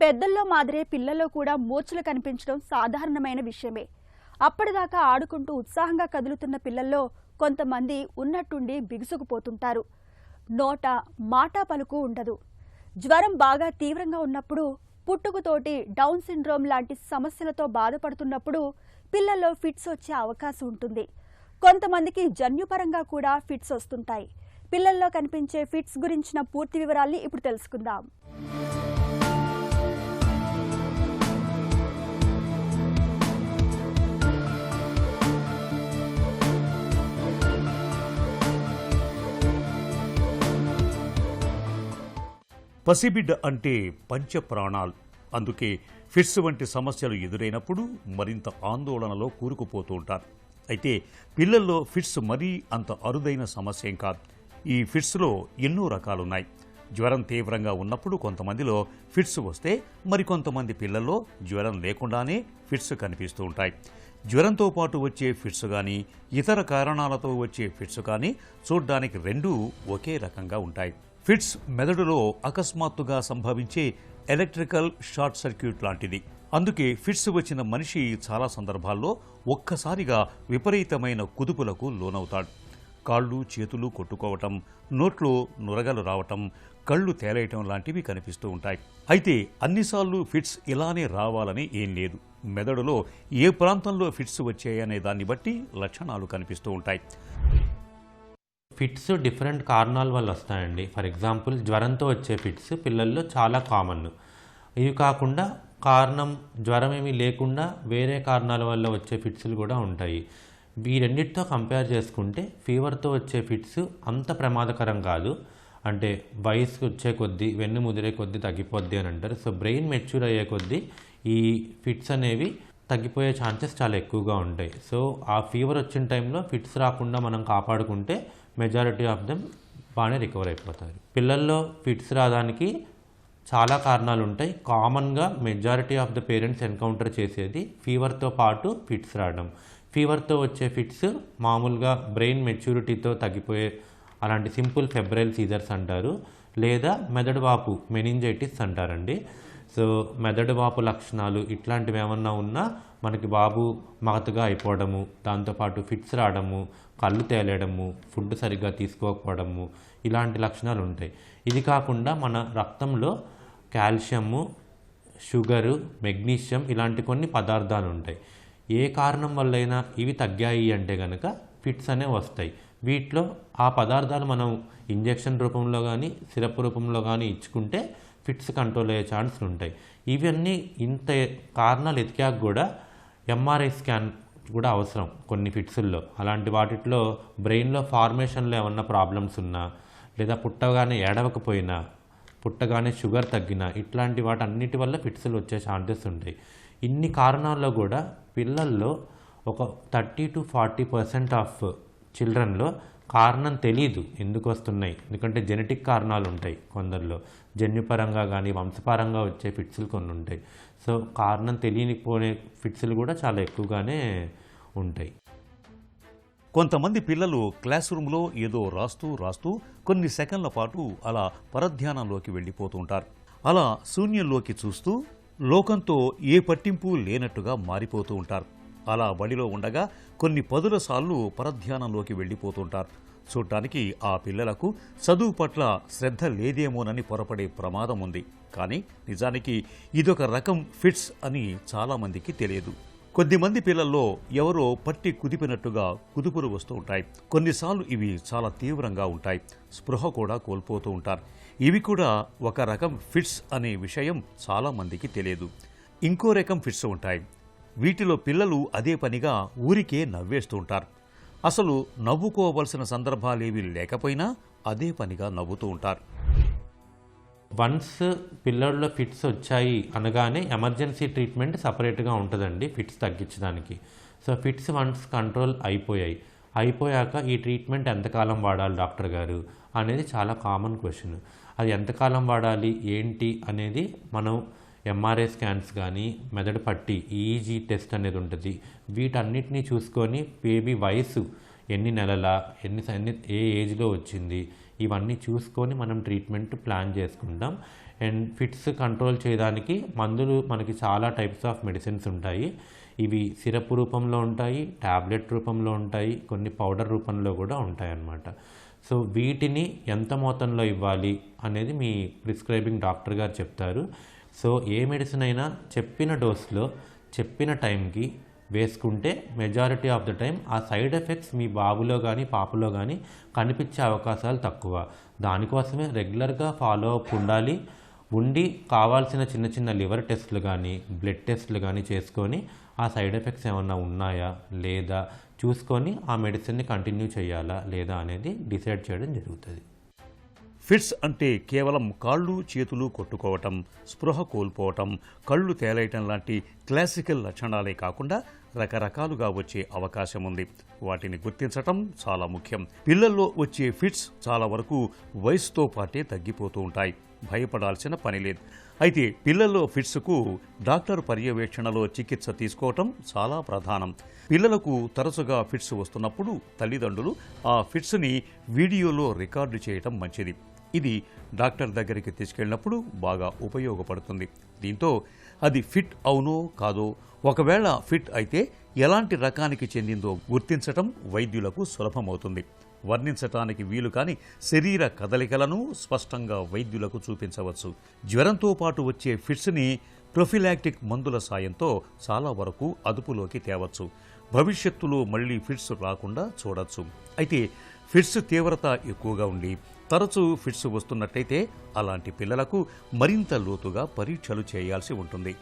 పెద్దల్లో మాదిరే పిల్లల్లో కూడా మూర్ఛలు కనిపించడం సాధారణమైన విషయమే. అప్పటిదాకా ఆడుకుంటూ ఉత్సాహంగా కదులుతున్న పిల్లల్లో కొంతమంది ఉన్నట్టుండి బిగుసుకుపోతుంటారు. నోట మాట పలుకు ఉండదు. జ్వరం బాగా తీవ్రంగా ఉన్నప్పుడు, పుట్టుకతోటి డౌన్ సిండ్రోమ్ లాంటి సమస్యలతో బాధపడుతున్నప్పుడు పిల్లల్లో ఫిట్స్ వచ్చే అవకాశం ఉంటుంది. కొంతమందికి జన్యుపరంగా కూడా ఫిట్స్ వస్తుంటాయి. పిల్లల్లో కనిపించే ఫిట్స్ గురించిన పూర్తి వివరాల్ని ఇప్పుడు తెలుసుకుందాం. పసిబిడ్డ అంటే పంచప్రాణాలు. అందుకే ఫిట్స్ వంటి సమస్యలు ఎదురైనప్పుడు మరింత ఆందోళనలో కూరుకుపోతూ ఉంటారు. అయితే పిల్లల్లో ఫిట్స్ మరీ అంత అరుదైన సమస్యేం కాదు. ఈ ఫిట్స్లో ఎన్నో రకాలున్నాయి. జ్వరం తీవ్రంగా ఉన్నప్పుడు కొంతమందిలో ఫిట్స్ వస్తే మరికొంతమంది పిల్లల్లో జ్వరం లేకుండానే ఫిట్స్ కనిపిస్తూ ఉంటాయి. జ్వరంతో పాటు వచ్చే ఫిట్స్ కానీ ఇతర కారణాలతో వచ్చే ఫిట్స్ కానీ చూడ్డానికి రెండూ ఒకే రకంగా ఉంటాయి. ఫిట్స్ మెదడులో అకస్మాత్తుగా సంభవించే ఎలక్ట్రికల్ షార్ట్ సర్క్యూట్ లాంటిది. అందుకే ఫిట్స్ వచ్చిన మనిషి చాలా సందర్భాల్లో ఒక్కసారిగా విపరీతమైన కుదుపులకు లోనవుతాడు. కాళ్ళు చేతులు కొట్టుకోవటం, నోట్లో నురగలు రావటం, కళ్ళు తేలేయటం లాంటివి కనిపిస్తూ ఉంటాయి. అయితే అన్నిసార్లు ఫిట్స్ ఇలానే రావాలని ఏం లేదు. మెదడులో ఏ ప్రాంతంలో ఫిట్స్ వచ్చాయనే దాన్ని బట్టి లక్షణాలు కనిపిస్తూ ఉంటాయి. ఫిట్స్ డిఫరెంట్ కారణాల వల్ల వస్తాయండి. ఫర్ ఎగ్జాంపుల్ జ్వరంతో వచ్చే ఫిట్స్ పిల్లల్లో చాలా కామన్. ఇవి కాకుండా జ్వరం ఏమీ లేకుండా వేరే కారణాల వల్ల వచ్చే ఫిట్స్లు కూడా ఉంటాయి. ఈ రెండింటితో కంపేర్ చేసుకుంటే ఫీవర్తో వచ్చే ఫిట్స్ అంత ప్రమాదకరం కాదు. అంటే వయసు వచ్చే కొద్దీ వెన్ను ముదిరే కొద్దీ తగ్గిపోద్ది అని అంటారు. సో బ్రెయిన్ మెచ్యూర్ అయ్యే కొద్దీ ఈ ఫిట్స్ అనేవి తగ్గిపోయే ఛాన్సెస్ చాలా ఎక్కువగా ఉంటాయి. సో ఆ ఫీవర్ వచ్చిన టైంలో ఫిట్స్ రాకుండా మనం కాపాడుకుంటే మెజారిటీ ఆఫ్ దెమ్ బాగానే రికవర్ అయిపోతారు. పిల్లల్లో ఫిట్స్ రావడానికి చాలా కారణాలు ఉంటాయి. కామన్గా majority of the parents encounter చేసేది ఫీవర్తో పాటు ఫిట్స్ రావడం. ఫీవర్తో వచ్చే ఫిట్స్ మామూలుగా బ్రెయిన్ మెచ్యూరిటీతో తగ్గిపోయే అలాంటి సింపుల్ ఫెబ్రైల్ సీజర్స్ అంటారు, లేదా మెదడు వాపు మెనింజైటిస్ అంటారండి. సో మెదడు వాపు లక్షణాలు ఇట్లాంటివి ఏమన్నా ఉన్నా మనకి బాబు మగతగా అయిపోవడము, దాంతోపాటు ఫిట్స్ రావడము, కళ్ళు తేలేయడము, ఫుడ్ సరిగ్గా తీసుకోకపోవడము, ఇలాంటి లక్షణాలు ఉంటాయి. ఇది కాకుండా మన రక్తంలో కాల్షియము, షుగరు, మెగ్నీషియం ఇలాంటి కొన్ని పదార్థాలు ఉంటాయి. ఏ కారణం వల్లైనా ఇవి తగ్గాయి అంటే కనుక ఫిట్స్ అనేవి వస్తాయి. వీటిలో ఆ పదార్థాలు మనం ఇంజెక్షన్ రూపంలో కానీ సిరప్ రూపంలో కానీ ఇచ్చుకుంటే ఫిట్స్ కంట్రోల్ అయ్యే ఛాన్సులు ఉంటాయి. ఇవన్నీ ఇంత కారణాలు ఎతికాక కూడా ఎంఆర్ఐ స్కాన్ కూడా అవసరం కొన్ని ఫిట్స్ల్లో. అలాంటి వాటిలో బ్రెయిన్లో ఫార్మేషన్లో ఏమన్నా ప్రాబ్లమ్స్ ఉన్నా, లేదా పుట్టగానే ఏడవకపోయినా, పుట్టగానే షుగర్ తగ్గినా, ఇట్లాంటి వాటి అన్నిటి వల్ల ఫిట్స్లు వచ్చే ఛాన్సెస్ ఉంటాయి. ఇన్ని కారణాల్లో కూడా పిల్లల్లో ఒక 30 to 40% ఆఫ్ చిల్డ్రన్లో కారణం తెలీదు ఎందుకు వస్తున్నాయి. ఎందుకంటే జెనెటిక్ కారణాలు ఉంటాయి కొందరిలో, జన్యుపరంగా కానీ వంశపరంగా వచ్చే ఫిట్స్లు కొన్ని ఉంటాయి. సో కారణం తెలియనిపోయే ఫిట్స్లు కూడా చాలా ఎక్కువగానే ఉంటాయి. కొంతమంది పిల్లలు క్లాస్ రూమ్లో ఏదో రాస్తూ కొన్ని సెకండ్ల పాటు అలా పరధ్యానంలోకి వెళ్ళిపోతూ ఉంటారు. అలా శూన్యంలోకి చూస్తూ లోకంతో ఏ పట్టింపు లేనట్టుగా మారిపోతూ ఉంటారు. అలా బడిలో ఉండగా కొన్ని పదుల సార్లు పరధ్యానంలోకి వెళ్ళిపోతుంటారు. చూడటానికి ఆ పిల్లలకు చదువు పట్ల శ్రద్ధ లేదేమోనని పొరపడే ప్రమాదం ఉంది. కానీ నిజానికి ఇదొక రకం ఫిట్స్ అని చాలామందికి తెలియదు. కొద్దిమంది పిల్లల్లో ఎవరో పట్టి కుదిపినట్టుగా కుదుపులు వస్తూ ఉంటాయి. కొన్నిసార్లు ఇవి చాలా తీవ్రంగా ఉంటాయి. స్పృహ కూడా కోల్పోతూ ఉంటారు. ఇవి కూడా ఒక రకం ఫిట్స్ అనే విషయం చాలామందికి తెలియదు. ఇంకో రకం ఫిట్స్ ఉంటాయి. వీటిలో పిల్లలు అదే పనిగా ఊరికే నవ్వేస్తూ ఉంటారు. అసలు నవ్వుకోవలసిన సందర్భాలేవి లేకపోయినా అదే పనిగా నవ్వుతూ ఉంటారు. వన్స్ పిల్లల్లో ఫిట్స్ వచ్చాయి అనగానే ఎమర్జెన్సీ ట్రీట్మెంట్ సపరేట్గా ఉంటుందండి ఫిట్స్ తగ్గించడానికి. సో ఫిట్స్ వన్స్ కంట్రోల్ అయిపోయాక ఈ ట్రీట్మెంట్ ఎంతకాలం వాడాలి డాక్టర్ గారు అనేది చాలా కామన్ క్వశ్చన్. అది ఎంతకాలం వాడాలి ఏంటి అనేది మనం ఎంఆర్ఐ స్కాన్స్ కానీ, మెదడు పట్టి ఈఈజీ టెస్ట్ అనేది ఉంటుంది. వీటన్నిటినీ చూసుకొని బేబీ వయసు ఎన్ని నెలల ఏ ఏజ్లో వచ్చింది ఇవన్నీ చూసుకొని మనం ట్రీట్మెంట్ ప్లాన్ చేసుకుంటాం. అండ్ ఫిట్స్ కంట్రోల్ చేయడానికి మందులు మనకి చాలా టైప్స్ ఆఫ్ మెడిసిన్స్ ఉంటాయి. ఇవి సిరప్ రూపంలో ఉంటాయి, టాబ్లెట్ రూపంలో ఉంటాయి, కొన్ని పౌడర్ రూపంలో కూడా ఉంటాయి అన్నమాట. సో వీటిని ఎంత మోతంలో ఇవ్వాలి అనేది మీ ప్రిస్క్రైబింగ్ డాక్టర్ గారు చెప్తారు. సో ఏ మెడిసిన్ అయినా చెప్పిన డోస్లో చెప్పిన టైంకి వేసుకుంటే మెజారిటీ ఆఫ్ ద టైం ఆ సైడ్ ఎఫెక్ట్స్ మీ బాబులో కానీ పాపలో కానీ కనిపించే అవకాశాలు తక్కువ. దానికోసమే రెగ్యులర్గా ఫాలో అప్ ఉండి కావాల్సిన చిన్న చిన్న లివర్ టెస్టులు కానీ బ్లడ్ టెస్టులు కానీ చేసుకొని ఆ సైడ్ ఎఫెక్ట్స్ ఏమన్నా ఉన్నాయా లేదా చూసుకొని ఆ మెడిసిన్ని కంటిన్యూ చేయాలా లేదా అనేది డిసైడ్ చేయడం జరుగుతుంది. ఫిట్స్ అంటే కేవలం కాళ్ళు చేతులు కొట్టుకోవటం, స్పృహ కోల్పోవటం, కళ్ళు తేలేయటం లాంటి క్లాసికల్ లక్షణాలే కాకుండా రకరకాలుగా వచ్చే అవకాశం ఉంది. వాటిని గుర్తించటం చాలా ముఖ్యం. పిల్లల్లో వచ్చే ఫిట్స్ చాలా వరకు వయసుతో పాటే తగ్గిపోతూ ఉంటాయి. భయపడాల్సిన పని లేదు. అయితే పిల్లల్లో ఫిట్స్కు డాక్టర్ పర్యవేక్షణలో చికిత్స తీసుకోవటం చాలా ప్రధానం. పిల్లలకు తరచుగా ఫిట్స్ వస్తున్నప్పుడు తల్లిదండ్రులు ఆ ఫిట్స్ని వీడియోలో రికార్డు చేయటం మంచిది. ఇది డాక్టర్ దగ్గరికి తీసుకెళ్ళినప్పుడు బాగా ఉపయోగపడుతుంది. దీంతో అది ఫిట్ అవునో కాదో, ఒకవేళ ఫిట్ అయితే ఎలాంటి రకానికి చెందిందో గుర్తించటం వైద్యులకు సులభమవుతుంది. వర్ణించటానికి వీలు కాని శరీర కదలికలను స్పష్టంగా వైద్యులకు చూపించవచ్చు. జ్వరంతో పాటు వచ్చే ఫిట్స్ని ప్రొఫిలాక్టిక్ మందుల సాయంతో చాలా వరకు అదుపులోకి తేవచ్చు. భవిష్యత్తులో మళ్లీ ఫిట్స్ రాకుండా చూడొచ్చు. అయితే ఫిట్స్ తీవ్రత ఎక్కువగా ఉండి తరచూ ఫిట్స్ వస్తున్నట్టయితే అలాంటి పిల్లలకు మరింత లోతుగా పరీక్షలు చేయాల్సి ఉంటుంది.